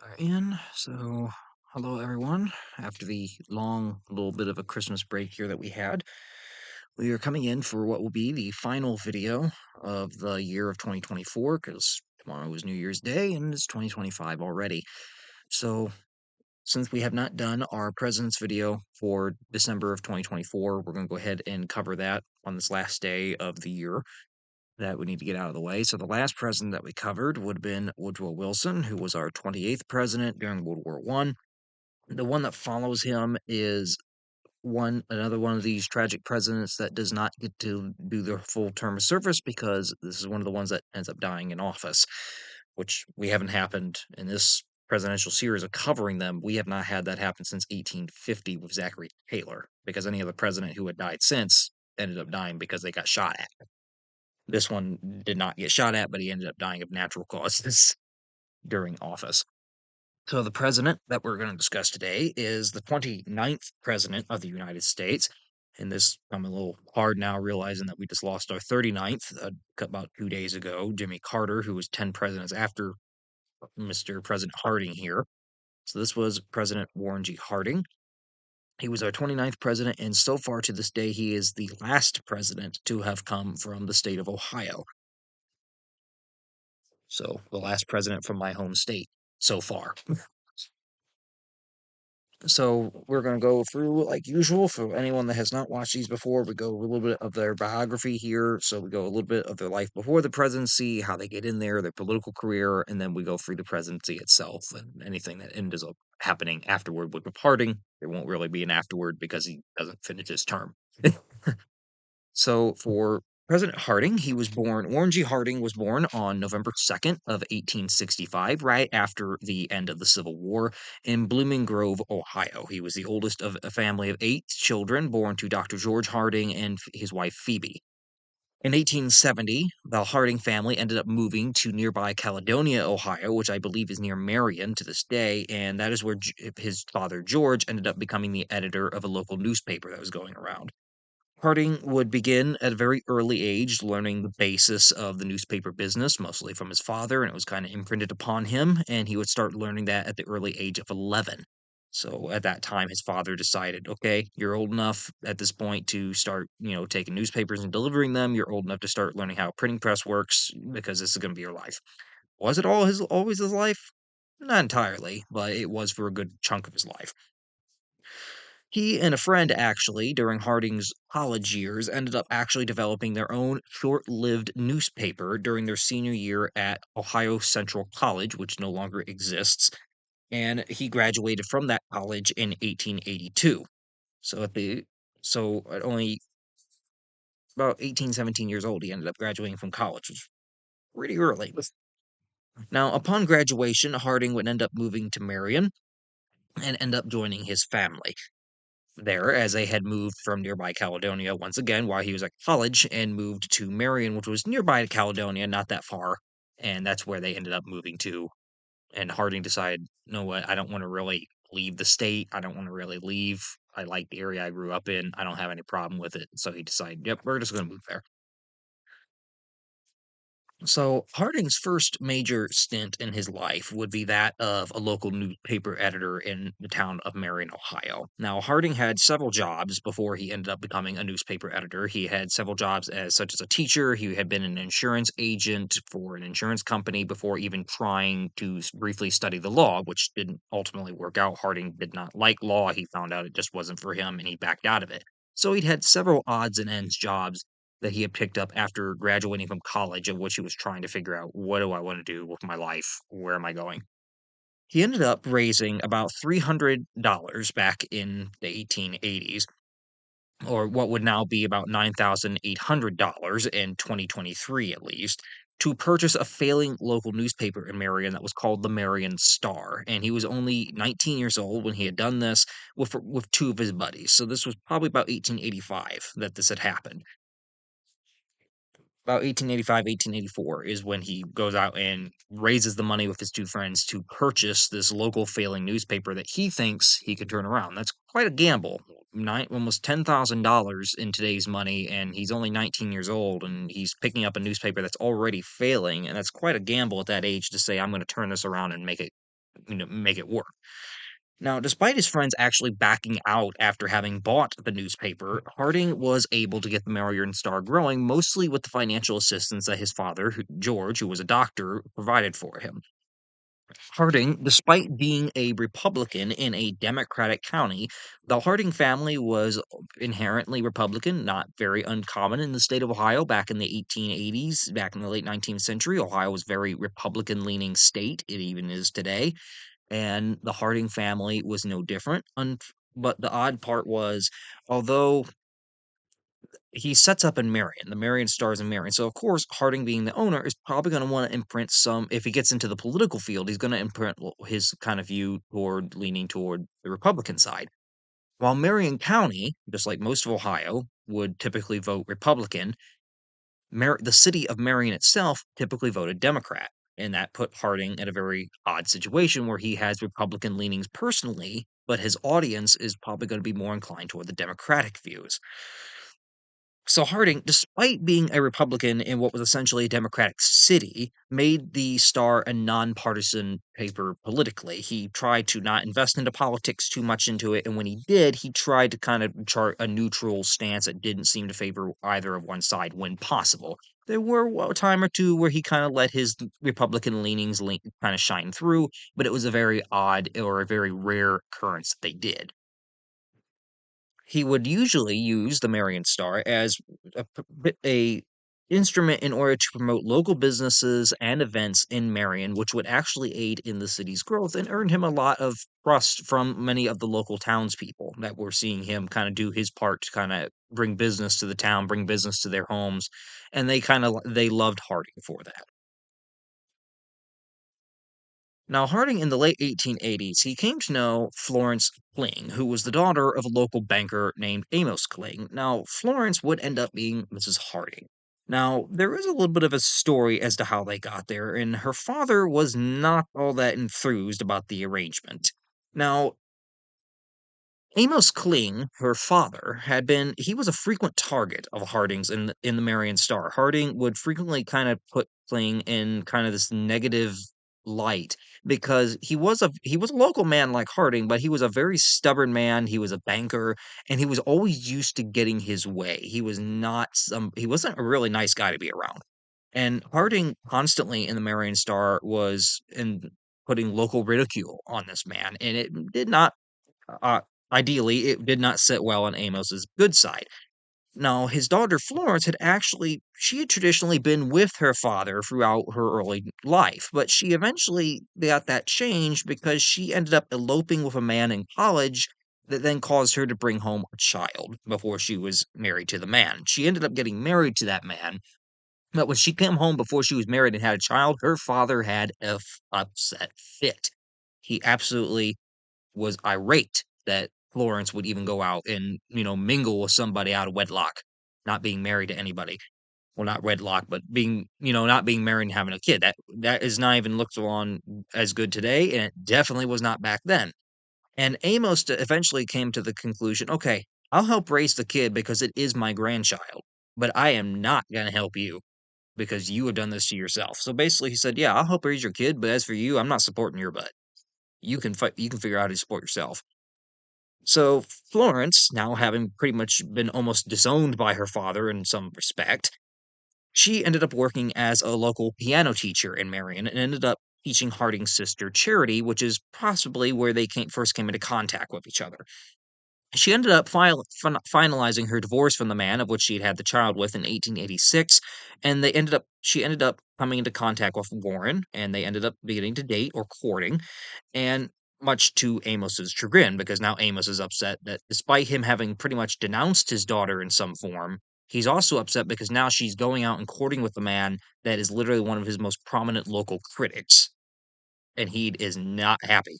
Are in. So, hello everyone. After the long little bit of a Christmas break here that we had, we are coming in for what will be the final video of the year of 2024 because tomorrow is New Year's Day and it's 2025 already. So, since we have not done our president's video for December of 2024, we're going to go ahead and cover that on this last day of the year that we need to get out of the way. So the last president that we covered would have been Woodrow Wilson, who was our 28th president during World War One. The one that follows him is another one of these tragic presidents that does not get to do their full term of service because this is one of the ones that ends up dying in office, which we haven't happened in this presidential series of covering them. We have not had that happen since 1850 with Zachary Taylor, because any other president who had died since ended up dying because they got shot at. This one did not get shot at, but he ended up dying of natural causes during office. So, the president that we're going to discuss today is the 29th president of the United States. And this, I'm a little hard now realizing that we just lost our 39th about 2 days ago, Jimmy Carter, who was 10 presidents after Mr. President Harding here. So, this was President Warren G. Harding. He was our 29th president, and so far to this day, he is the last president to have come from the state of Ohio. So, the last president from my home state so far. So we're going to go through like usual for anyone that has not watched these before. We go a little bit of their biography here. So we go a little bit of their life before the presidency, how they get in there, their political career, and then we go through the presidency itself and anything that ends up happening afterward with departing. There won't really be an afterward because he doesn't finish his term. So for President Harding, Warren G. Harding was born on November 2nd of 1865, right after the end of the Civil War in Blooming Grove, Ohio. He was the oldest of a family of 8 children born to Dr. George Harding and his wife Phoebe. In 1870, the Harding family ended up moving to nearby Caledonia, Ohio, which I believe is near Marion to this day, and that is where his father George ended up becoming the editor of a local newspaper that was going around. Harding would begin at a very early age learning the basis of the newspaper business, mostly from his father, and it was kind of imprinted upon him. And he would start learning that at the early age of 11. So at that time, his father decided, okay, you're old enough at this point to start, taking newspapers and delivering them. You're old enough to start learning how a printing press works because this is going to be your life. Was it always his life? Not entirely, but it was for a good chunk of his life. He and a friend, actually, during Harding's college years, ended up actually developing their own short lived newspaper during their senior year at Ohio Central College, which no longer exists. And he graduated from that college in 1882. So at only about 18, 17 years old, he ended up graduating from college, which was pretty early. Now, upon graduation, Harding would end up moving to Marion and end up joining his family there, as they had moved from nearby Caledonia once again while he was at college and moved to Marion, which was nearby Caledonia, not that far. And that's where they ended up moving to. And Harding decided, you know what, I don't want to really leave the state. I don't want to really leave. I like the area I grew up in. I don't have any problem with it. So he decided, yep, we're just going to move there. So, Harding's first major stint in his life would be that of a local newspaper editor in the town of Marion, Ohio. Now, Harding had several jobs before he ended up becoming a newspaper editor. He had several jobs as such as a teacher. He had been an insurance agent for an insurance company before even trying to briefly study the law, which didn't ultimately work out. Harding did not like law. He found out it just wasn't for him and he backed out of it. So he'd had several odds and ends jobs that he had picked up after graduating from college, in which he was trying to figure out, what do I want to do with my life? Where am I going? He ended up raising about $300 back in the 1880s, or what would now be about $9,800 in 2023 at least, to purchase a failing local newspaper in Marion that was called the Marion Star. And he was only 19 years old when he had done this with 2 of his buddies. So this was probably about 1885 that this had happened. About 1885, 1884 is when he goes out and raises the money with his 2 friends to purchase this local failing newspaper that he thinks he could turn around. That's quite a gamble. Almost $10,000 in today's money, and he's only 19 years old, and he's picking up a newspaper that's already failing, and that's quite a gamble at that age to say, I'm going to turn this around and make it make it work. Now, despite his friends actually backing out after having bought the newspaper, Harding was able to get the Marion Star growing mostly with the financial assistance that his father, George, who was a doctor, provided for him. Harding, despite being a Republican in a Democratic county, the Harding family was inherently Republican, not very uncommon in the state of Ohio back in the 1880s, back in the late 19th century. Ohio was a very Republican leaning state. It even is today. And the Harding family was no different. But the odd part was, although he sets up in Marion. The Marion stars in Marion. So of course, Harding being the owner is probably going to want to imprint some. If he gets into the political field, he's going to imprint his kind of view toward leaning toward the Republican side. While Marion County, just like most of Ohio, would typically vote Republican, the city of Marion itself typically voted Democrat. And that put Harding in a very odd situation where he has Republican leanings personally, but his audience is probably going to be more inclined toward the Democratic views. So Harding, despite being a Republican in what was essentially a Democratic city, made the Star a nonpartisan paper politically. He tried to not invest into politics too much into it, and when he did, he tried to kind of chart a neutral stance that didn't seem to favor either of one side when possible. There were a time or two where he kind of let his Republican leanings kind of shine through, but it was a very odd or a very rare occurrence that they did. He would usually use the Marion Star as a instrument in order to promote local businesses and events in Marion, which would actually aid in the city's growth and earned him a lot of trust from many of the local townspeople that were seeing him kind of do his part to kind of bring business to the town, bring business to their homes, and they loved Harding for that. Now, Harding in the late 1880s, he came to know Florence Cling, who was the daughter of a local banker named Amos Cling. Now, Florence would end up being Mrs. Harding. Now, there is a little bit of a story as to how they got there, and her father was not all that enthused about the arrangement. Now, Amos Cling, her father, he was a frequent target of Harding's in the Marion Star. Harding would frequently kind of put Cling in kind of this negative light because he was a local man like Harding, but he was a very stubborn man. He was a banker and he was always used to getting his way. He wasn't a really nice guy to be around. And Harding constantly in the Marion Star was in putting local ridicule on this man, and it did not uh, ideally, it did not sit well on Amos's good side. Now, his daughter Florence she had traditionally been with her father throughout her early life, but she eventually got that changed because she ended up eloping with a man in college that then caused her to bring home a child before she was married to the man. She ended up getting married to that man, but when she came home before she was married and had a child, her father had a upset fit. He absolutely was irate that Florence would even go out and, mingle with somebody out of wedlock, not being married to anybody. Well, not wedlock, but not being married and having a kid. That is not even looked on as good today, and it definitely was not back then. And Amos eventually came to the conclusion, okay, I'll help raise the kid because it is my grandchild, but I am not going to help you because you have done this to yourself. So basically, he said, yeah, I'll help raise your kid, but as for you, I'm not supporting your butt. You can figure out how to support yourself. So Florence, now having pretty much been almost disowned by her father in some respect, she ended up working as a local piano teacher in Marion and ended up teaching Harding's sister Charity, which is possibly where first came into contact with each other. She ended up finalizing her divorce from the man of which she had the child with in 1886, and she ended up coming into contact with Warren, and they ended up beginning to date or courting, and much to Amos's chagrin, because now Amos is upset that despite him having pretty much denounced his daughter in some form, he's also upset because now she's going out and courting with a man that is literally one of his most prominent local critics, and he is not happy.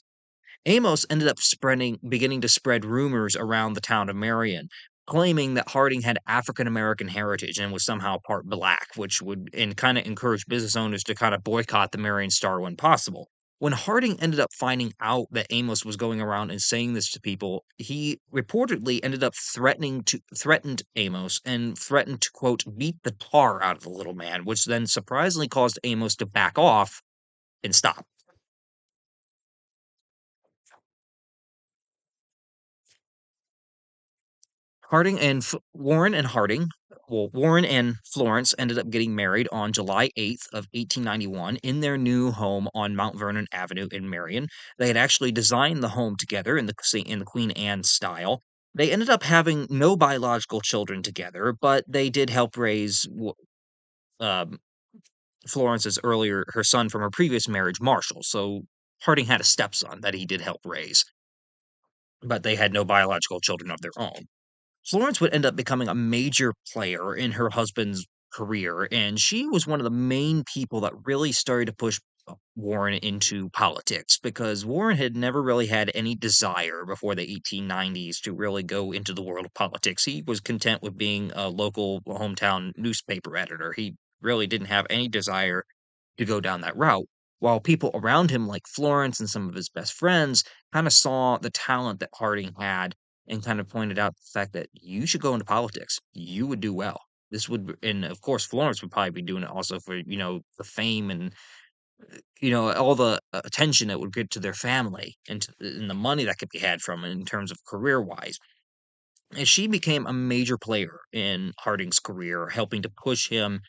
Amos ended up beginning to spread rumors around the town of Marion, claiming that Harding had African American heritage and was somehow part black, which would and kind of encourage business owners to kind of boycott the Marion Star when possible. When Harding ended up finding out that Amos was going around and saying this to people, he reportedly ended up threatened Amos and threatened to quote beat the tar out of the little man, which then surprisingly caused Amos to back off and stop. Warren and Harding, well, Warren and Florence ended up getting married on July 8th of 1891 in their new home on Mount Vernon Avenue in Marion. They had actually designed the home together in the Queen Anne style. They ended up having no biological children together, but they did help raise um, Florence's earlier her son from her previous marriage, Marshall. So Harding had a stepson that he did help raise, but they had no biological children of their own. Florence would end up becoming a major player in her husband's career, and she was one of the main people that really started to push Warren into politics because Warren had never really had any desire before the 1890s to really go into the world of politics. He was content with being a local hometown newspaper editor. He really didn't have any desire to go down that route. While people around him, like Florence and some of his best friends, kind of saw the talent that Harding had and kind of pointed out the fact that you should go into politics. You would do well. This would, and of course, Florence would probably be doing it also for, the fame and, all the attention it would get to their family and the money that could be had from it in terms of career wise. And she became a major player in Harding's career, helping to push him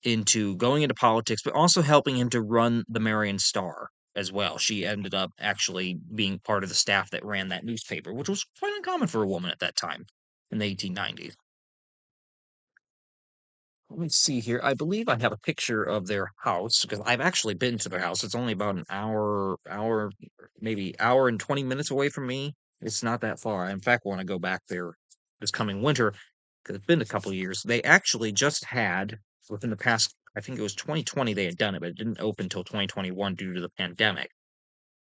into going into politics, but also helping him to run the Marion Star as well. She ended up actually being part of the staff that ran that newspaper, which was quite uncommon for a woman at that time in the 1890s. Let me see here. I believe I have a picture of their house because I've actually been to their house. It's only about an hour, maybe hour and 20 minutes away from me. It's not that far. I, in fact, want to go back there this coming winter because it's been a couple of years. They actually just had, within the past, I think it was 2020, they had done it, but it didn't open until 2021 due to the pandemic.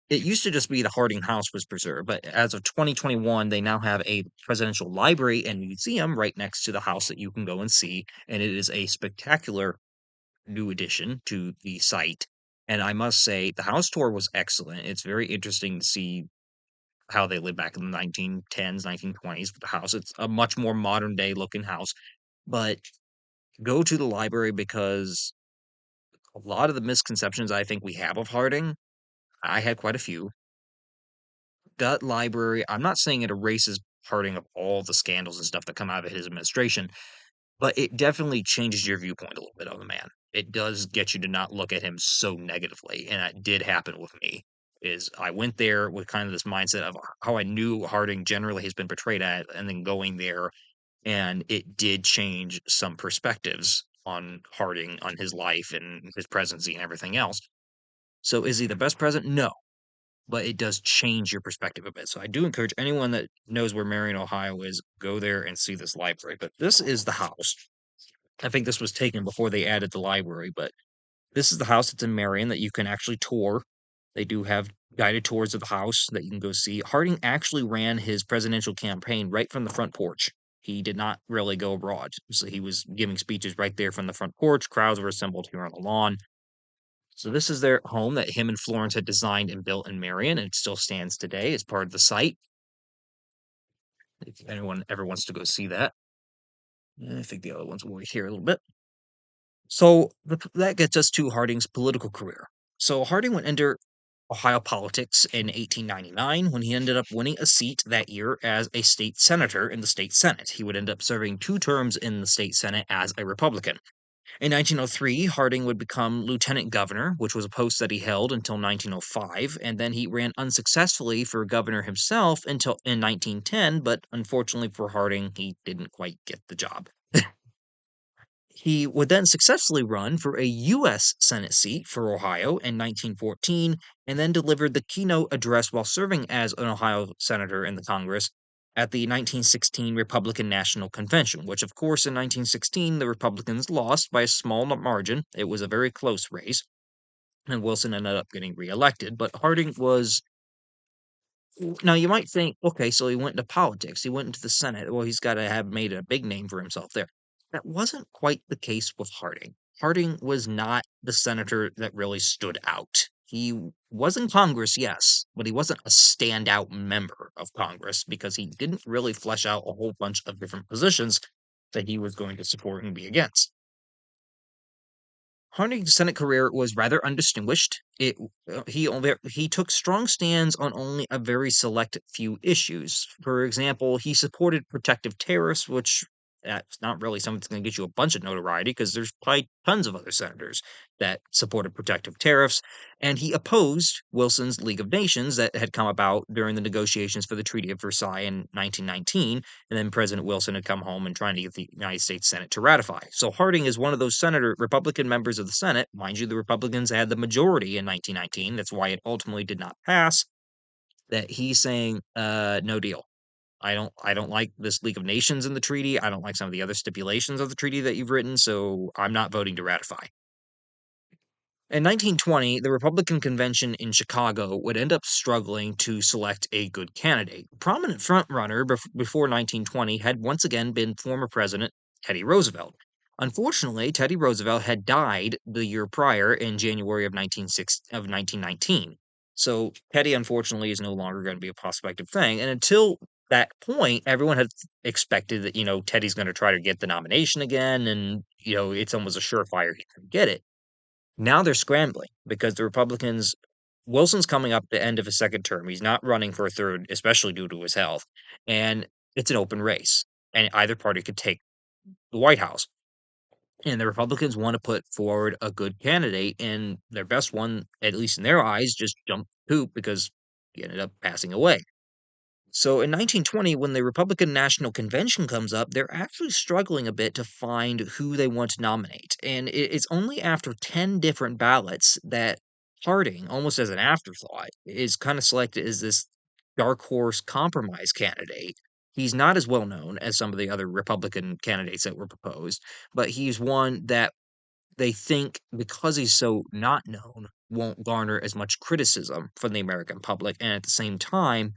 It used to just be the Harding House was preserved, but as of 2021, they now have a presidential library and museum right next to the house that you can go and see, and it is a spectacular new addition to the site. And I must say, the house tour was excellent. It's very interesting to see how they lived back in the 1910s, 1920s with the house. It's a much more modern day looking house, but go to the library because a lot of the misconceptions I think we have of Harding, I had quite a few. That library, I'm not saying it erases Harding of all the scandals and stuff that come out of his administration, but it definitely changes your viewpoint a little bit of the man. It does get you to not look at him so negatively, and that did happen with me. Is I went there with kind of this mindset of how I knew Harding generally has been portrayed at, and then going there, and it did change some perspectives on Harding, on his life and his presidency and everything else. So is he the best president? No, but it does change your perspective a bit. So I do encourage anyone that knows where Marion, Ohio is, go there and see this library. But this is the house. I think this was taken before they added the library, but this is the house that's in Marion that you can actually tour. They do have guided tours of the house that you can go see. Harding actually ran his presidential campaign right from the front porch. He did not really go abroad. So he was giving speeches right there from the front porch. Crowds were assembled here on the lawn. So this is their home that him and Florence had designed and built in Marion, and it still stands today as part of the site. If anyone ever wants to go see that. I think the other ones will wait here a little bit. So that gets us to Harding's political career. So Harding would enter Ohio politics in 1899 when he ended up winning a seat that year as a state senator in the state Senate. He would end up serving 2 terms in the state Senate as a Republican. In 1903, Harding would become lieutenant governor, which was a post that he held until 1905, and then he ran unsuccessfully for governor himself until in 1910, but unfortunately for Harding, he didn't quite get the job. He would then successfully run for a U.S. Senate seat for Ohio in 1914, and then delivered the keynote address while serving as an Ohio senator in the Congress at the 1916 Republican National Convention, which, of course, in 1916, the Republicans lost by a small margin. It was a very close race, and Wilson ended up getting reelected. But Harding was now, you might think, okay, so he went into politics, he went into the Senate. Well, he's got to have made a big name for himself there. That wasn't quite the case with Harding. Harding was not the senator that really stood out. He was in Congress, yes, but he wasn't a standout member of Congress because he didn't really flesh out a whole bunch of different positions that he was going to support and be against. Harding's Senate career was rather undistinguished. He took strong stands on only a very select few issues. For example, he supported protective tariffs, which that's not really something that's going to get you a bunch of notoriety because there's probably tons of other senators that supported protective tariffs. And he opposed Wilson's League of Nations that had come about during the negotiations for the Treaty of Versailles in 1919, and then President Wilson had come home and trying to get the United States Senate to ratify. So Harding is one of those Republican members of the Senate. Mind you, the Republicans had the majority in 1919. That's why it ultimately did not pass. That he's saying, no deal. I don't like this League of Nations in the treaty. I don't like some of the other stipulations of the treaty that you've written, so I'm not voting to ratify. In 1920, the Republican convention in Chicago would end up struggling to select a good candidate. Prominent frontrunner before 1920 had once again been former President Teddy Roosevelt. Unfortunately, Teddy Roosevelt had died the year prior in January of 1919. So Teddy, unfortunately, is no longer going to be a prospective thing. And until that point, everyone had expected that, Teddy's going to try to get the nomination again. And, it's almost a surefire he could get it. Now they're scrambling because the Republicans Wilson's coming up the end of his second term. He's not running for a third, especially due to his health. And it's an open race. And either party could take the White House. And the Republicans want to put forward a good candidate, and their best one, at least in their eyes, just jumped poop because he ended up passing away. So in 1920, when the Republican National Convention comes up, they're actually struggling a bit to find who they want to nominate. And it's only after 10 different ballots that Harding, almost as an afterthought, is kind of selected as this dark horse compromise candidate. He's not as well known as some of the other Republican candidates that were proposed, but he's one that they think because he's so not known, won't garner as much criticism from the American public, and at the same time,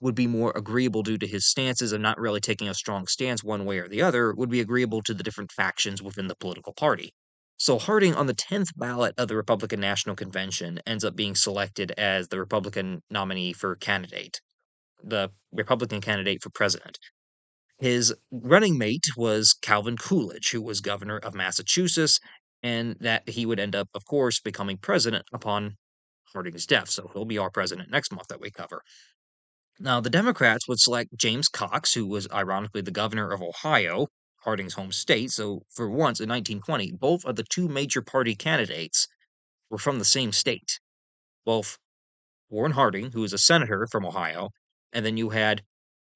would be more agreeable due to his stances of not really taking a strong stance one way or the other, would be agreeable to the different factions within the political party. So Harding, on the 10th ballot of the Republican National Convention, ends up being selected as the Republican nominee for candidate, the Republican candidate for president. His running mate was Calvin Coolidge, who was governor of Massachusetts, and that he would end up, of course, becoming president upon Harding's death. So he'll be our president next month that we cover. Now, the Democrats would select James Cox, who was ironically the governor of Ohio, Harding's home state. So, for once in 1920, both of the two major party candidates were from the same state. Both Warren Harding, who was a senator from Ohio, and then you had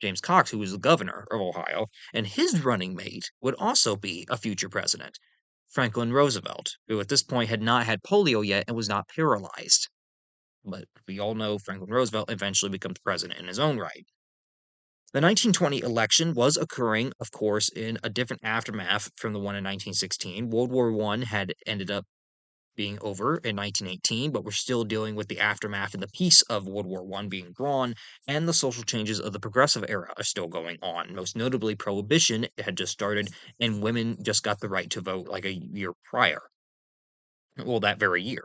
James Cox, who was the governor of Ohio, and his running mate would also be a future president, Franklin Roosevelt, who at this point had not had polio yet and was not paralyzed. But we all know Franklin Roosevelt eventually becomes president in his own right. The 1920 election was occurring, of course, in a different aftermath from the one in 1916. World War I had ended up being over in 1918, but we're still dealing with the aftermath and the peace of World War I being drawn, and the social changes of the Progressive era are still going on. Most notably, Prohibition had just started, and women just got the right to vote like a year prior. Well, that very year.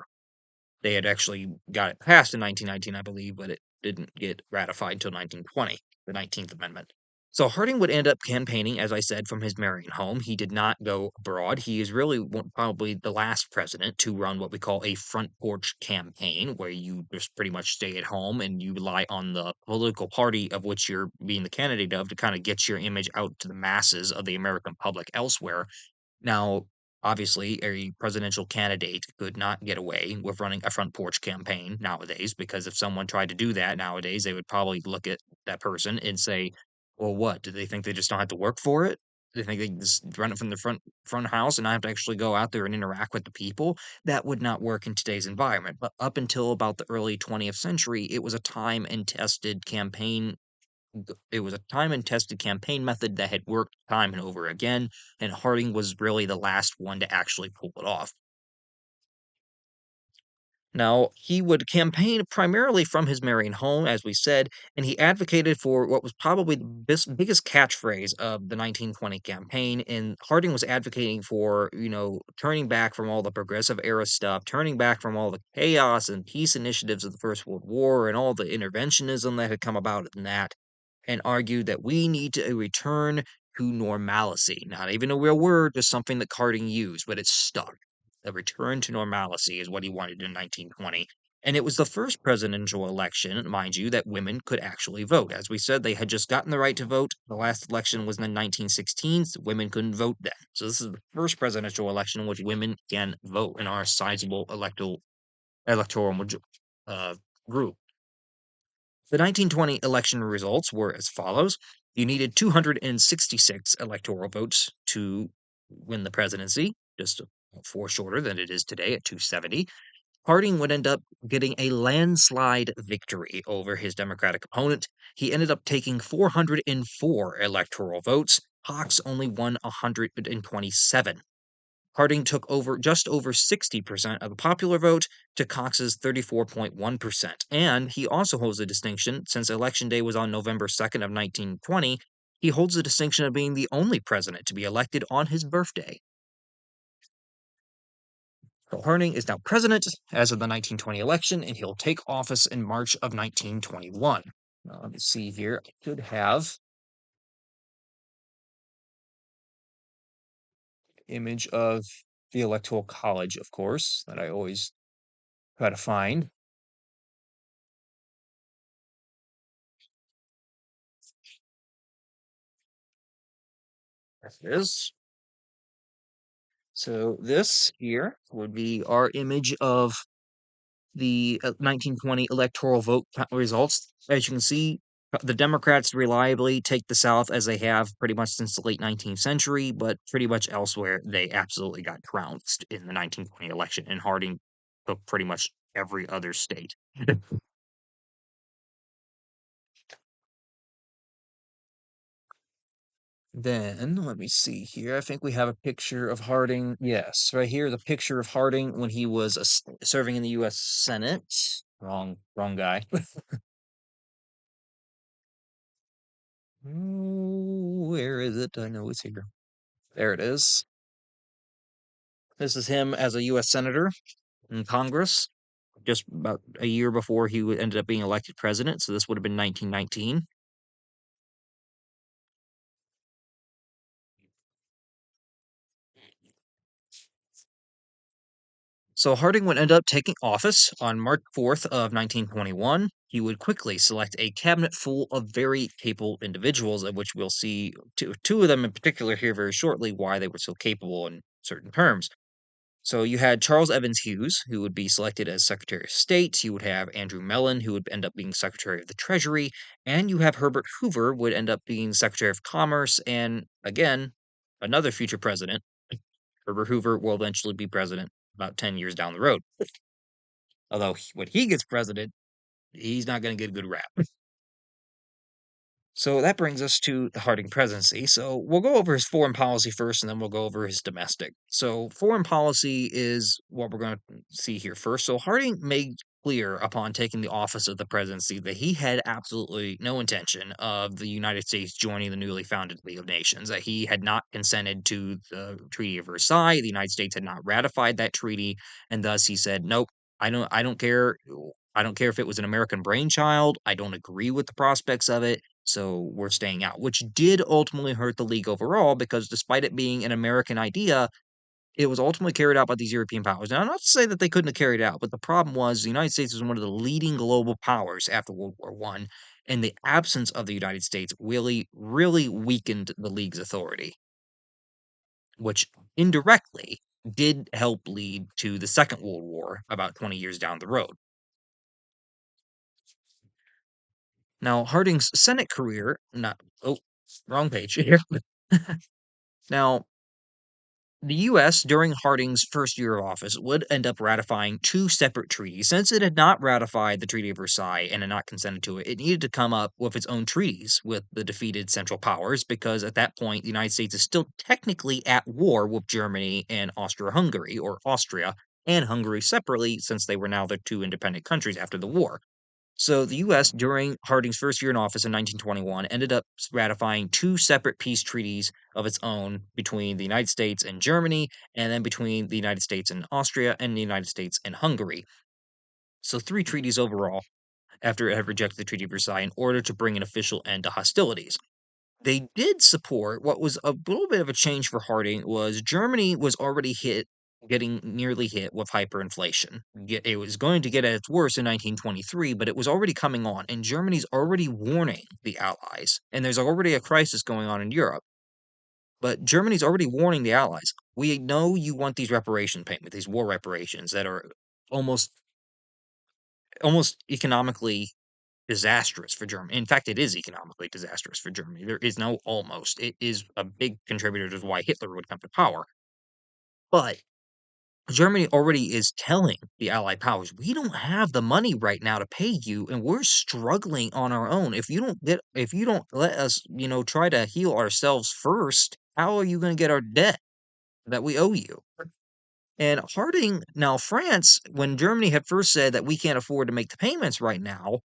They had actually got it passed in 1919, I believe, but it didn't get ratified until 1920, the 19th Amendment. So Harding would end up campaigning, as I said, from his Marion home. He did not go abroad. He is really probably the last president to run what we call a front porch campaign, where you just pretty much stay at home and you rely on the political party of which you're being the candidate of to kind of get your image out to the masses of the American public elsewhere. Now, obviously, a presidential candidate could not get away with running a front porch campaign nowadays, because if someone tried to do that nowadays, they would probably look at that person and say, "Well, what? Do they think they just don't have to work for it? Do they think they can just run it from the front house and not have to actually go out there and interact with the people?" That would not work in today's environment. But up until about the early 20th century, it was a time and tested campaign it was a time and tested campaign method that had worked time and over again, and Harding was really the last one to actually pull it off. Now, he would campaign primarily from his Marion home, as we said, and he advocated for what was probably the biggest catchphrase of the 1920 campaign. And Harding was advocating for, turning back from all the progressive era stuff, turning back from all the chaos and peace initiatives of the First World War and all the interventionism that had come about in that, and argued that we need to return to normalcy. Not even a real word, just something that Harding used, but it stuck. A return to normalcy is what he wanted in 1920. And it was the first presidential election, mind you, that women could actually vote. As we said, they had just gotten the right to vote. The last election was in the 1916s. Women couldn't vote then. So this is the first presidential election in which women can vote in our sizable electoral uh, group. The 1920 election results were as follows. You needed 266 electoral votes to win the presidency, just four shorter than it is today at 270. Harding would end up getting a landslide victory over his Democratic opponent. He ended up taking 404 electoral votes. Cox only won 127. Harding took over just over 60% of the popular vote to Cox's 34.1%. And he also holds the distinction, since Election Day was on November 2nd of 1920, he holds the distinction of being the only president to be elected on his birthday. So Harding is now president as of the 1920 election, and he'll take office in March of 1921. Let me see here. I should have image of the Electoral College, of course, that I always try to find. There it is. So this here would be our image of the 1920 electoral vote results. As you can see, the Democrats reliably take the South as they have pretty much since the late 19th century, but pretty much elsewhere they absolutely got trounced in the 1920 election, and Harding took pretty much every other state. Then let me see here. I think we have a picture of Harding. Yes, right here, the picture of Harding when he was serving in the U.S. Senate. Wrong guy. Where is it? I know it's here. There it is. This is him as a U.S. Senator in Congress, just about a year before he ended up being elected president. So this would have been 1919. So Harding would end up taking office on March 4th of 1921. He would quickly select a cabinet full of very capable individuals, of which we'll see two of them in particular here very shortly, why they were so capable in certain terms. So you had Charles Evans Hughes, who would be selected as Secretary of State. You would have Andrew Mellon, who would end up being Secretary of the Treasury, and you have Herbert Hoover would end up being Secretary of Commerce, and again, another future president. Herbert Hoover will eventually be president about 10 years down the road. Although when he gets president, he's not going to get a good rap. So that brings us to the Harding presidency. So we'll go over his foreign policy first, and then we'll go over his domestic. So foreign policy is what we're going to see here first. So Harding made clear upon taking the office of the presidency that he had absolutely no intention of the United States joining the newly founded League of Nations, that he had not consented to the Treaty of Versailles. The United States had not ratified that treaty, and thus he said, "Nope, I don't care. I don't care if it was an American brainchild. I don't agree with the prospects of it. So we're staying out," which did ultimately hurt the league overall because despite it being an American idea, it was ultimately carried out by these European powers. Now, not to say that they couldn't have carried it out, but the problem was the United States was one of the leading global powers after World War One, and the absence of the United States really, really weakened the league's authority, which indirectly did help lead to the Second World War about 20 years down the road. Now, Harding's Senate career, not, oh, wrong page here. Now, the US, during Harding's first year of office, would end up ratifying two separate treaties. Since it had not ratified the Treaty of Versailles and had not consented to it, it needed to come up with its own treaties with the defeated Central Powers because at that point, the United States is still technically at war with Germany and Austria Hungary, or Austria and Hungary separately, since they were now the two independent countries after the war. So the US, during Harding's first year in office in 1921, ended up ratifying two separate peace treaties of its own between the United States and Germany, and then between the United States and Austria, and the United States and Hungary. So three treaties overall after it had rejected the Treaty of Versailles in order to bring an official end to hostilities. They did support what was a little bit of a change for Harding was Germany was already hit getting nearly hit with hyperinflation. It was going to get at its worst in 1923, but it was already coming on, and Germany's already warning the Allies, and there's already a crisis going on in Europe. But Germany's already warning the Allies. We know you want these reparation payments, these war reparations that are almost economically disastrous for Germany. In fact, it is economically disastrous for Germany. There is no almost. It is a big contributor to why Hitler would come to power. But Germany already is telling the Allied powers, we don't have the money right now to pay you, and we're struggling on our own. If you don't let us, try to heal ourselves first, how are you going to get our debt that we owe you? And France, when Germany had first said that we can't afford to make the payments right now,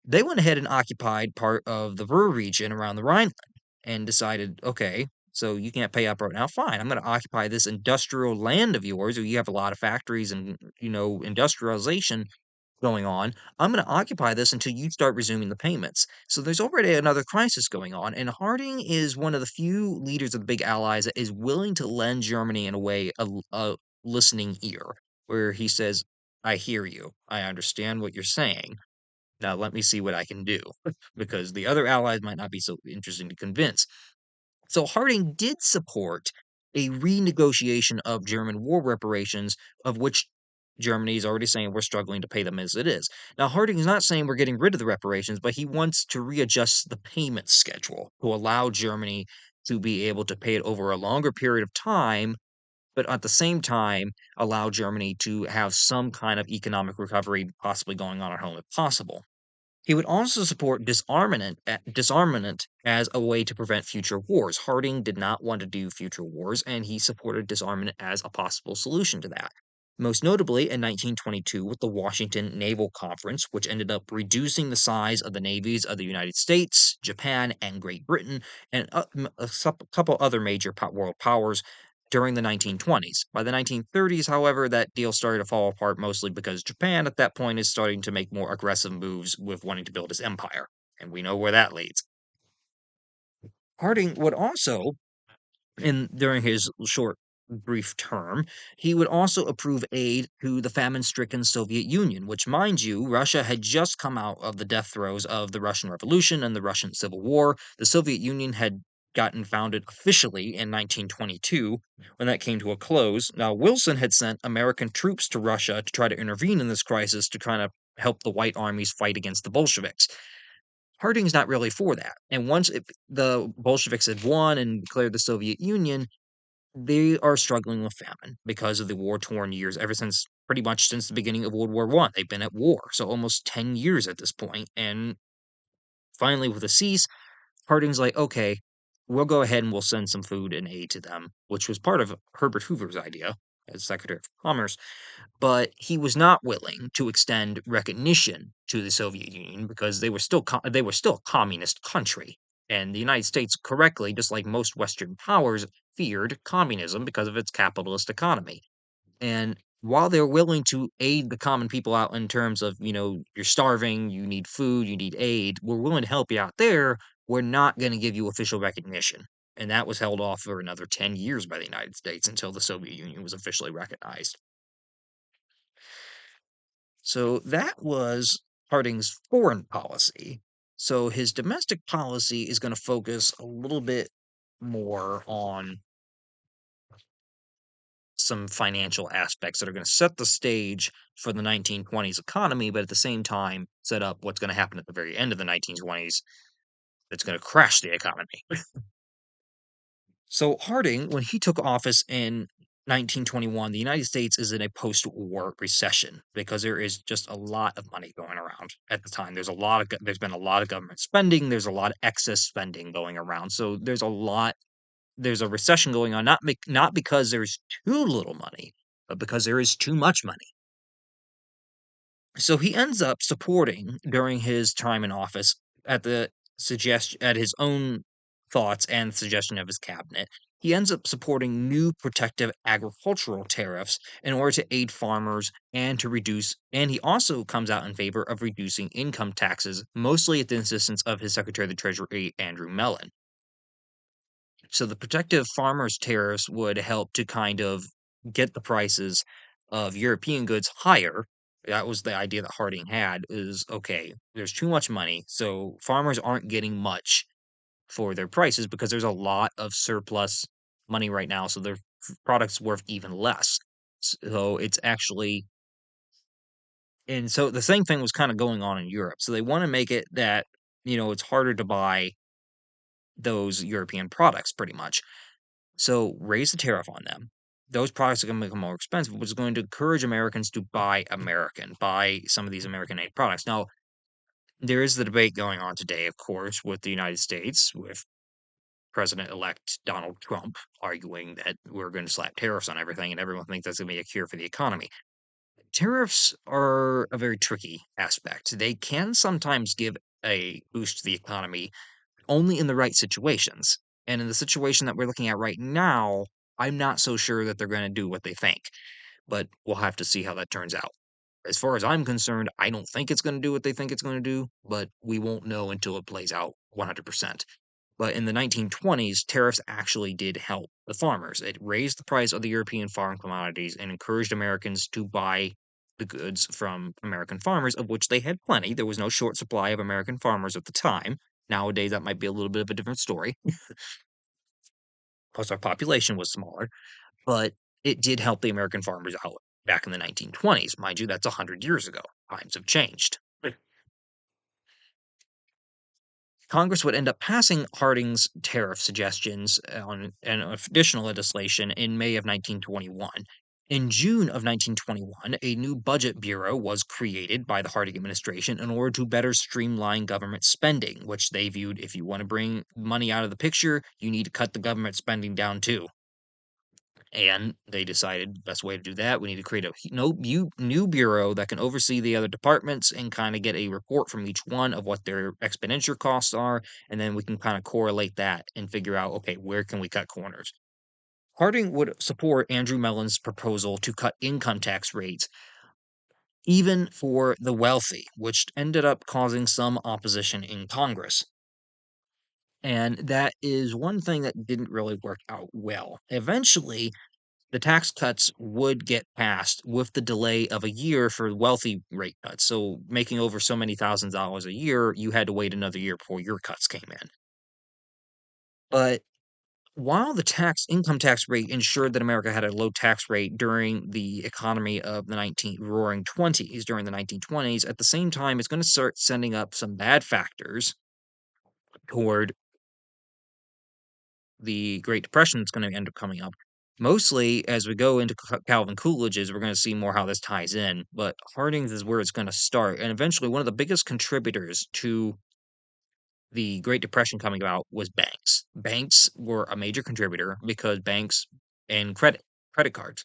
they went ahead and occupied part of the Ruhr region around the Rhineland and decided, okay, so you can't pay up right now. Fine, I'm going to occupy this industrial land of yours where you have a lot of factories and, industrialization going on. I'm going to occupy this until you start resuming the payments. So there's already another crisis going on, and Harding is one of the few leaders of the big allies that is willing to lend Germany in a way a listening ear, where he says, "I hear you. I understand what you're saying. Now let me see what I can do," because the other allies might not be so interesting to convince. So Harding did support a renegotiation of German war reparations, of which Germany is already saying we're struggling to pay them as it is. Now, Harding is not saying we're getting rid of the reparations, but he wants to readjust the payment schedule to allow Germany to be able to pay it over a longer period of time, but at the same time, allow Germany to have some kind of economic recovery possibly going on at home if possible. He would also support disarmament as a way to prevent future wars. Harding did not want to do future wars, and he supported disarmament as a possible solution to that. Most notably in 1922 with the Washington Naval Conference, which ended up reducing the size of the navies of the United States, Japan, and Great Britain, and couple other major world powers during the 1920s. By the 1930s, however, that deal started to fall apart mostly because Japan at that point is starting to make more aggressive moves with wanting to build his empire. And we know where that leads. Harding would also, during his short, brief term, he would also approve aid to the famine stricken Soviet Union, which, mind you, Russia had just come out of the death throes of the Russian Revolution and the Russian Civil War. The Soviet Union had gotten founded officially in 1922 when that came to a close. Now, Wilson had sent American troops to Russia to try to intervene in this crisis to kind of help the White armies fight against the Bolsheviks. Harding's not really for that. And the Bolsheviks had won and declared the Soviet Union, they are struggling with famine because of the war-torn years ever since pretty much since the beginning of World War One. They've been at war, so almost 10 years at this point. And finally, with a cease, Harding's like, okay, we'll go ahead and we'll send some food and aid to them, which was part of Herbert Hoover's idea as Secretary of Commerce, but he was not willing to extend recognition to the Soviet Union because they were still a communist country, and the United States correctly, just like most Western powers, feared communism because of its capitalist economy. And while they're willing to aid the common people out in terms of, you're starving, you need food, you need aid, we're willing to help you out there. We're not going to give you official recognition. And that was held off for another 10 years by the United States until the Soviet Union was officially recognized. So that was Harding's foreign policy. So his domestic policy is going to focus a little bit more on some financial aspects that are going to set the stage for the 1920s economy, but at the same time set up what's going to happen at the very end of the 1920s that's going to crash the economy. So Harding, when he took office in 1921, the United States is in a post-war recession because there is just a lot of money going around at the time. There's been a lot of government spending. There's a lot of excess spending going around. So there's a recession going on, not because there's too little money, but because there is too much money. So he ends up supporting during his time in office at his own thoughts and suggestion of his cabinet. He ends up supporting new protective agricultural tariffs in order to aid farmers and he also comes out in favor of reducing income taxes, mostly at the insistence of his Secretary of the Treasury, Andrew Mellon. So the protective farmers tariffs would help to kind of get the prices of European goods higher. That was the idea that Harding had is okay, there's too much money, so farmers aren't getting much for their prices because there's a lot of surplus money right now, so their products worth even less. So it's actually and so the same thing was kind of going on in Europe. So they want to make it that, it's harder to buy those European products pretty much. So raise the tariff on them. Those products are going to become more expensive, which is going to encourage Americans to buy American, buy some of these American made products. Now, there is the debate going on today, of course, with the United States, with President elect Donald Trump arguing that we're going to slap tariffs on everything, and everyone thinks that's going to be a cure for the economy. Tariffs are a very tricky aspect. They can sometimes give a boost to the economy only in the right situations. And in the situation that we're looking at right now, I'm not so sure that they're going to do what they think, but we'll have to see how that turns out. As far as I'm concerned, I don't think it's going to do what they think it's going to do, but we won't know until it plays out 100%. But in the 1920s, tariffs actually did help the farmers. It raised the price of the European farm commodities and encouraged Americans to buy the goods from American farmers, of which they had plenty. There was no short supply of American farmers at the time. Nowadays, that might be a little bit of a different story. Plus, our population was smaller, but it did help the American farmers out back in the 1920s. Mind you, that's 100 years ago. Times have changed. Congress would end up passing Harding's tariff suggestions on an additional legislation in May of 1921. In June of 1921, a new budget bureau was created by the Harding administration in order to better streamline government spending, which they viewed if you want to bring money out of the picture, you need to cut the government spending down too. And they decided the best way to do that, we need to create a new bureau that can oversee the other departments and kind of get a report from each one of what their expenditure costs are. And then we can kind of correlate that and figure out, okay, where can we cut corners? Harding would support Andrew Mellon's proposal to cut income tax rates, even for the wealthy, which ended up causing some opposition in Congress. And that is one thing that didn't really work out well. Eventually, the tax cuts would get passed with the delay of a year for wealthy rate cuts. So making over so many $1,000s a year, you had to wait another year before your cuts came in. But while the tax income tax rate ensured that America had a low tax rate during the economy of the 19 roaring 20s during the 1920s, at the same time it's going to start sending up some bad factors toward the Great Depression that's going to end up coming up. Mostly, as we go into Calvin Coolidge's, we're going to see more how this ties in. But Harding's is where it's going to start, and eventually, one of the biggest contributors to the Great Depression coming about was banks. Banks were a major contributor because banks and credit cards.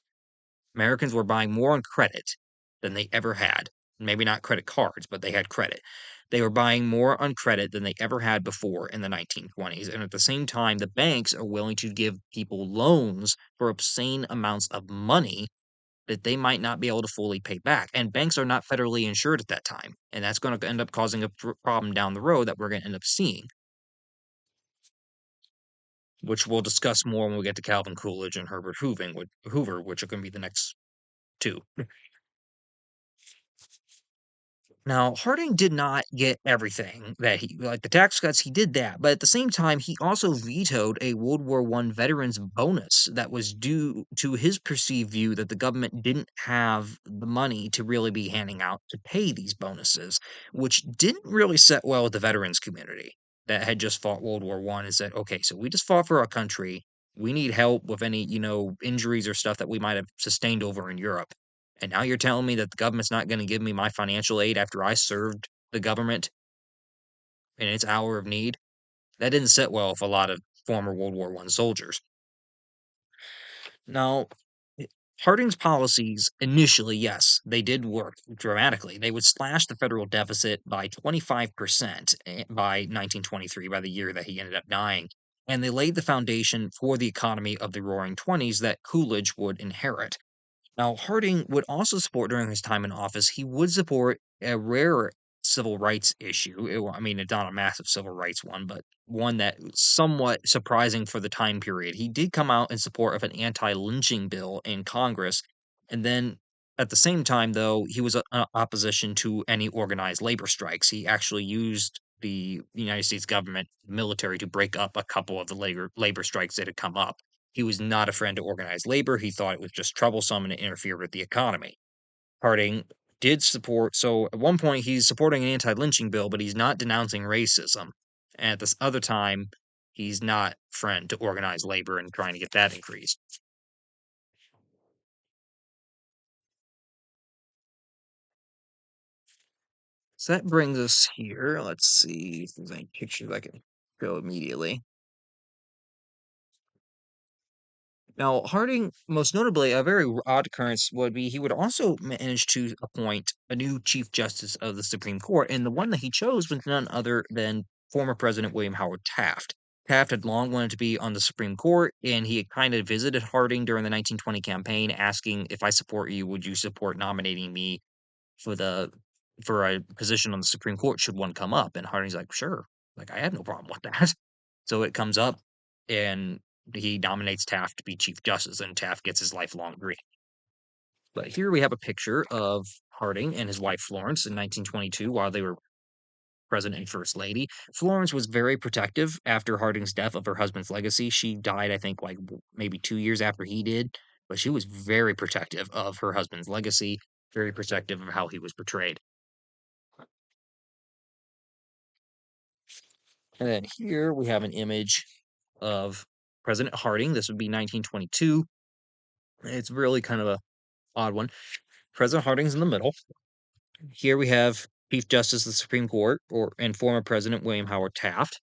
Americans were buying more on credit than they ever had. Maybe not credit cards, but they had credit. They were buying more on credit than they ever had before in the 1920s. And at the same time, the banks are willing to give people loans for obscene amounts of money that they might not be able to fully pay back. And banks are not federally insured at that time. And that's going to end up causing a problem down the road that we're going to end up seeing, which we'll discuss more when we get to Calvin Coolidge and Herbert Hoover, which are going to be the next two. Now, Harding did not get everything that he like the tax cuts, he did that, but at the same time, he also vetoed a World War One veterans bonus that was due to his perceived view that the government didn't have the money to really be handing out to pay these bonuses, which didn't really set well with the veterans community that had just fought World War One and said, okay, so we just fought for our country. We need help with any, injuries or stuff that we might have sustained over in Europe. And now you're telling me that the government's not gonna give me my financial aid after I served the government in its hour of need? That didn't sit well with a lot of former World War One soldiers. Now, eh, Harding's policies initially, yes, they did work dramatically. They would slash the federal deficit by 25% by 1923, by the year that he ended up dying. And they laid the foundation for the economy of the Roaring Twenties that Coolidge would inherit. Now, Harding would also support during his time in office, he would support a rare civil rights issue. I mean, it's not a massive civil rights one, but one that was somewhat surprising for the time period. He did come out in support of an anti-lynching bill in Congress, and then at the same time, though, he was opposition to any organized labor strikes. He actually used the United States government military to break up a couple of the labor strikes that had come up. He was not a friend to organized labor. He thought it was just troublesome and it interfered with the economy. Harding did support, so at one point he's supporting an anti-lynching bill, but he's not denouncing racism. And at this other time, he's not friend to organized labor and trying to get that increased. So that brings us here. Let's see if there's any pictures I can show immediately. Now, Harding, most notably, a very odd occurrence would be he would also manage to appoint a new Chief Justice of the Supreme Court, and the one that he chose was none other than former President William Howard Taft. Taft had long wanted to be on the Supreme Court, and he had kind of visited Harding during the 1920 campaign, asking, "If I support you, would you support nominating me for the for a position on the Supreme Court should one come up?" And Harding's like, "Sure, like I have no problem with that." So it comes up, and he nominates Taft to be Chief Justice, and Taft gets his lifelong dream. But here we have a picture of Harding and his wife Florence in 1922 while they were President and First Lady. Florence was very protective after Harding's death of her husband's legacy. She died, I think, like maybe 2 years after he did, but she was very protective of her husband's legacy, very protective of how he was portrayed. And then here we have an image of President Harding. This would be 1922. It's really kind of a odd one. President Harding's in the middle. Here we have Chief Justice of the Supreme Court, and former President William Howard Taft.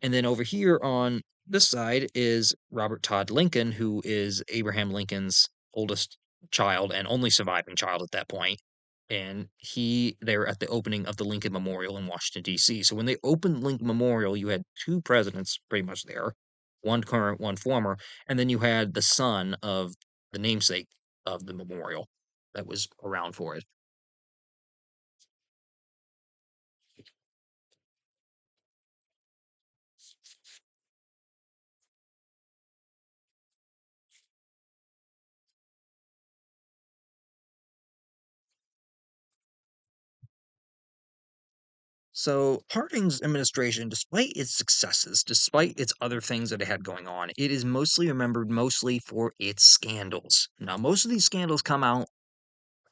And then over here on this side is Robert Todd Lincoln, who is Abraham Lincoln's oldest child and only surviving child at that point. And they're at the opening of the Lincoln Memorial in Washington, D.C. So when they opened Lincoln Memorial, you had two presidents pretty much there, one current, one former, and then you had the son of the namesake of the memorial that was around for it. So Harding's administration, despite its successes, despite its other things that it had going on, it is mostly remembered mostly for its scandals. Now, most of these scandals come out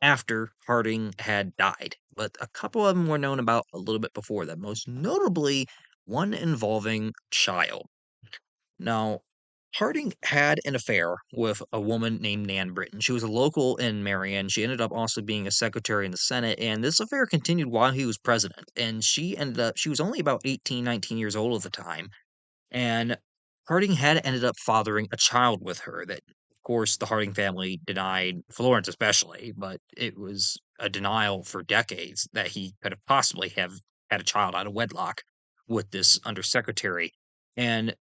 after Harding had died, but a couple of them were known about a little bit before that, most notably one involving child. Now, Harding had an affair with a woman named Nan Britton. She was a local in Marion. She ended up also being a secretary in the Senate, and this affair continued while he was president. And she was only about 18, 19 years old at the time. And Harding had ended up fathering a child with her that, of course, the Harding family denied, Florence especially, but it was a denial for decades that he could have possibly have had a child out of wedlock with this undersecretary. And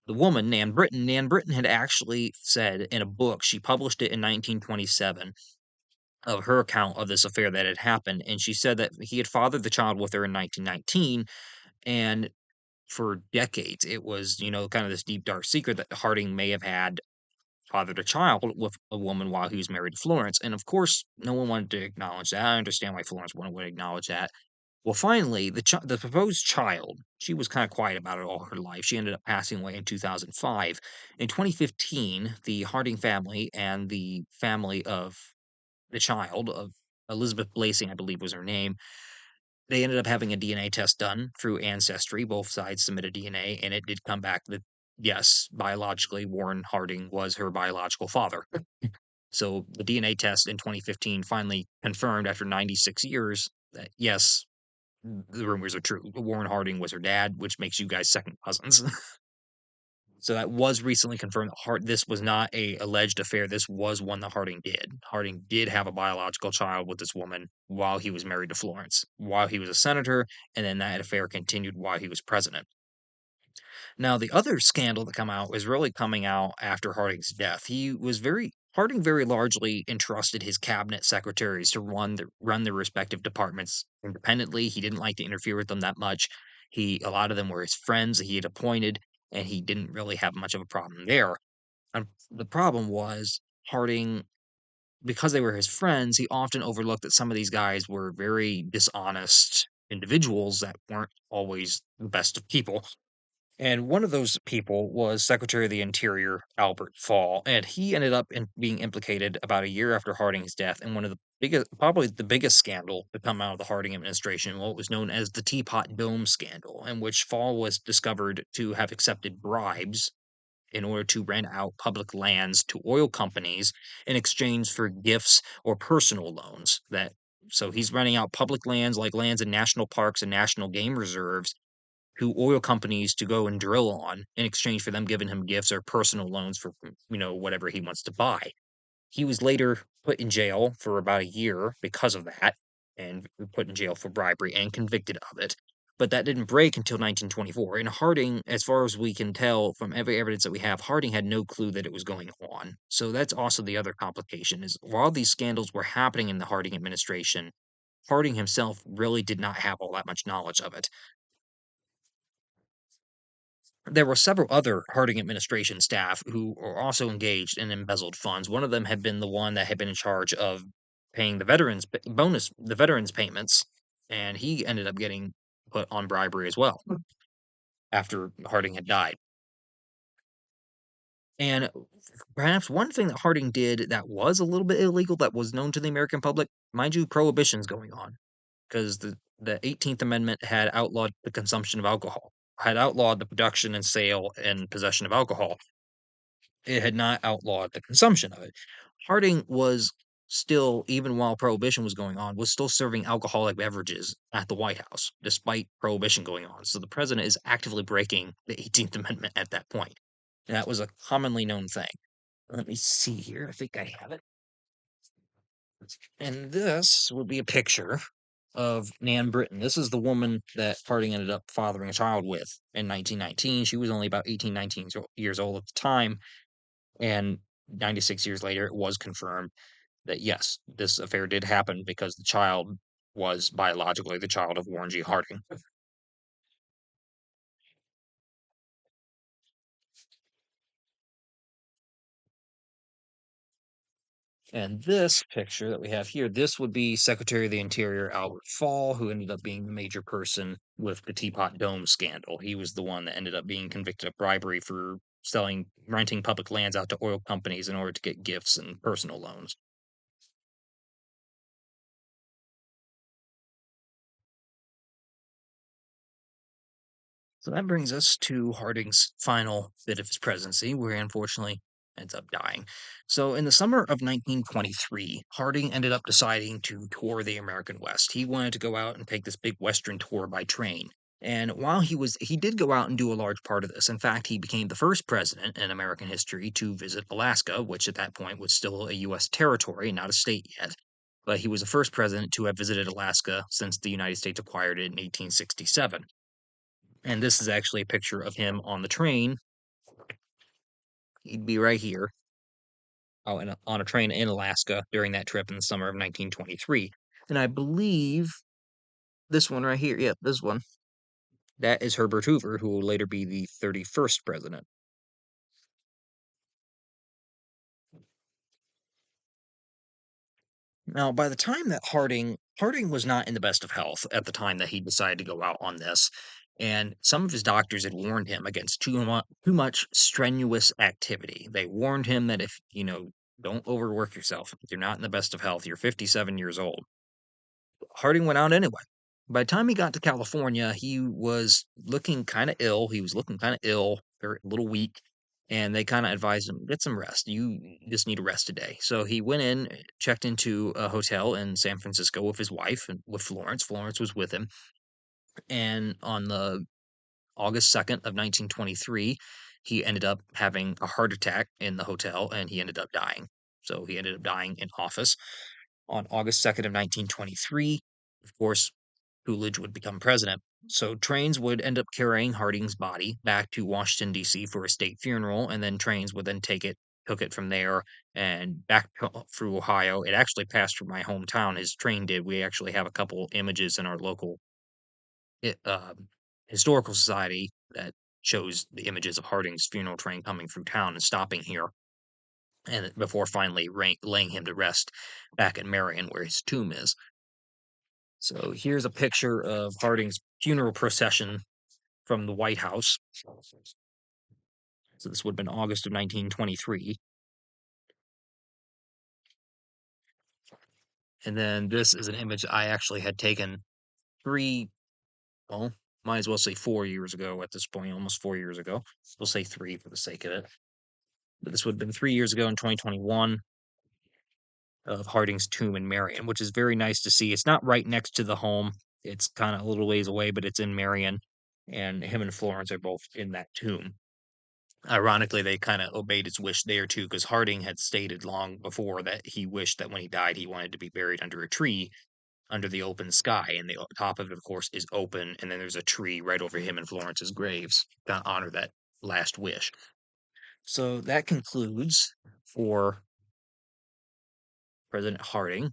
the woman, Nan Britton had actually said in a book, she published it in 1927, of her account of this affair that had happened. And she said that he had fathered the child with her in 1919. And for decades, it was, kind of this deep, dark secret that Harding may have had fathered a child with a woman while he was married to Florence. And of course, no one wanted to acknowledge that. I understand why Florence wouldn't want to acknowledge that. Well, finally, the proposed child, she was kind of quiet about it all her life. She ended up passing away in 2005. In 2015, the Harding family and the family of the child, of Elizabeth Blasing, I believe was her name, they ended up having a DNA test done through Ancestry. Both sides submitted DNA, and it did come back that, yes, biologically, Warren Harding was her biological father. So the DNA test in 2015 finally confirmed after 96 years that, yes, the rumors are true. Warren Harding was her dad, which makes you guys second cousins. So that was recently confirmed that this was not a alleged affair. This was one that Harding did. Harding did have a biological child with this woman while he was married to Florence, while he was a senator, and then that affair continued while he was president. Now, the other scandal that come out is really coming out after Harding's death. He was very Harding very largely entrusted his cabinet secretaries to run their respective departments independently. He didn't like to interfere with them that much. A lot of them were his friends that he had appointed, and he didn't really have much of a problem there. The problem was Harding, because they were his friends, he often overlooked that some of these guys were very dishonest individuals that weren't always the best of people. And one of those people was Secretary of the Interior Albert Fall, and he ended up being implicated about a year after Harding's death in one of the biggest, probably the biggest scandal to come out of the Harding administration, what was known as the Teapot Dome scandal, in which Fall was discovered to have accepted bribes in order to rent out public lands to oil companies in exchange for gifts or personal loans. So he's renting out public lands like lands in national parks and national game reserves to oil companies to go and drill on in exchange for them giving him gifts or personal loans for whatever he wants to buy. He was later put in jail for about a year because of that, and put in jail for bribery and convicted of it. But that didn't break until 1924. And Harding, as far as we can tell from every evidence that we have, Harding had no clue that it was going on. So that's also the other complication is while these scandals were happening in the Harding administration, Harding himself really did not have all that much knowledge of it. There were several other Harding administration staff who were also engaged in embezzled funds. One of them had been the one that had been in charge of paying the veterans payments, and he ended up getting put on bribery as well after Harding had died. And perhaps one thing that Harding did that was a little bit illegal that was known to the American public, mind you, prohibition's going on because the 18th Amendment had outlawed the consumption of alcohol, had outlawed the production and sale and possession of alcohol. It had not outlawed the consumption of it. Harding was still, even while prohibition was going on, was still serving alcoholic beverages at the White House, despite prohibition going on. So the president is actively breaking the 18th Amendment at that point. And that was a commonly known thing. Let me see here. I think I have it. And this would be a picture of Nan Britton. This is the woman that Harding ended up fathering a child with in 1919. She was only about 18, 19 years old at the time. And 96 years later, it was confirmed that yes, this affair did happen because the child was biologically the child of Warren G. Harding. And this picture that we have here, this would be Secretary of the Interior Albert Fall, who ended up being the major person with the Teapot Dome scandal. He was the one that ended up being convicted of bribery for renting public lands out to oil companies in order to get gifts and personal loans. So that brings us to Harding's final bit of his presidency, where he unfortunately ends up dying. So in the summer of 1923, Harding ended up deciding to tour the American West. He wanted to go out and take this big Western tour by train. And while he did go out and do a large part of this. In fact, he became the first president in American history to visit Alaska, which at that point was still a U.S. territory, not a state yet. But he was the first president to have visited Alaska since the United States acquired it in 1867. And this is actually a picture of him on the train. He'd be right here on a train in Alaska during that trip in the summer of 1923. And I believe this one right here, yeah, this one, that is Herbert Hoover, who will later be the 31st president. Now, by the time that Harding was not in the best of health at the time that he decided to go out on this, and some of his doctors had warned him against too much strenuous activity. They warned him that if, don't overwork yourself. You're not in the best of health. You're 57 years old. Harding went out anyway. By the time he got to California, he was looking kind of ill. He was looking kind of ill, or a little weak, and they kind of advised him, get some rest. You just need a rest today. So he went in, checked into a hotel in San Francisco with his wife and with Florence. Florence was with him. And on the August 2nd of 1923, he ended up having a heart attack in the hotel and he ended up dying. So he ended up dying in office on August 2nd of 1923. Of course, Coolidge would become president. So trains would end up carrying Harding's body back to Washington, D.C. for a state funeral, and then trains would then take it took it from there and back through Ohio. It actually passed through my hometown. His train did. We actually have a couple images in our local it, historical society that shows the images of Harding's funeral train coming through town and stopping here, and before finally laying him to rest back in Marion, where his tomb is. So here's a picture of Harding's funeral procession from the White House. So this would have been August of 1923. And then this is an image I actually had taken three, well, might as well say 4 years ago at this point, almost 4 years ago. We'll say three for the sake of it. But this would have been 3 years ago in 2021 of Harding's tomb in Marion, which is very nice to see. It's not right next to the home. It's kind of a little ways away, but it's in Marion. And him and Florence are both in that tomb. Ironically, they kind of obeyed his wish there too, because Harding had stated long before that he wished that when he died, he wanted to be buried under a tree under the open sky. And the top of it, of course, is open. And then there's a tree right over him and Florence's graves to honor that last wish. So that concludes for President Harding,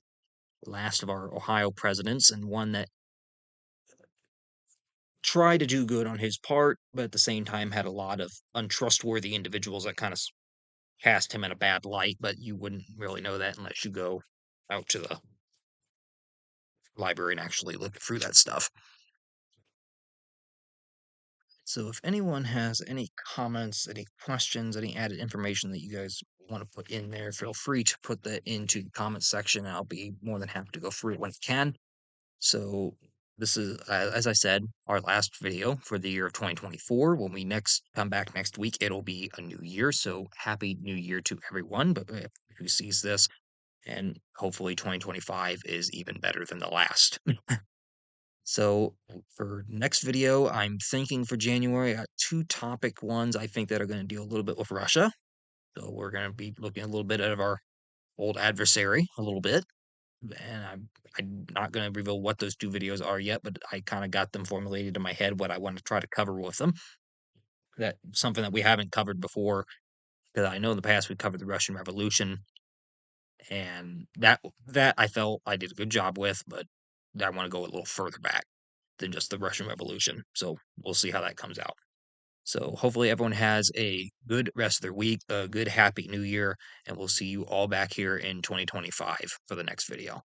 last of our Ohio presidents, and one that tried to do good on his part, but at the same time had a lot of untrustworthy individuals that kind of cast him in a bad light. But you wouldn't really know that unless you go out to the library and actually look through that stuff. So if anyone has any comments, any questions, any added information that you guys want to put in there, feel free to put that into the comment section. I'll be more than happy to go through it when I can. So this is, as I said, our last video for the year of 2024. When we next come back next week, it'll be a new year. So happy new year to everyone, but who sees this, and hopefully 2025 is even better than the last. So for next video, I'm thinking for January, I got two topic ones I think that are going to deal a little bit with Russia. So we're going to be looking a little bit at our old adversary a little bit. And I'm not going to reveal what those two videos are yet, but I kind of got them formulated in my head what I want to try to cover with them. That something that we haven't covered before, because I know in the past we covered the Russian Revolution, and that I felt I did a good job with, but I want to go a little further back than just the Russian Revolution. So we'll see how that comes out. So hopefully everyone has a good rest of their week, a good happy new year, and we'll see you all back here in 2025 for the next video.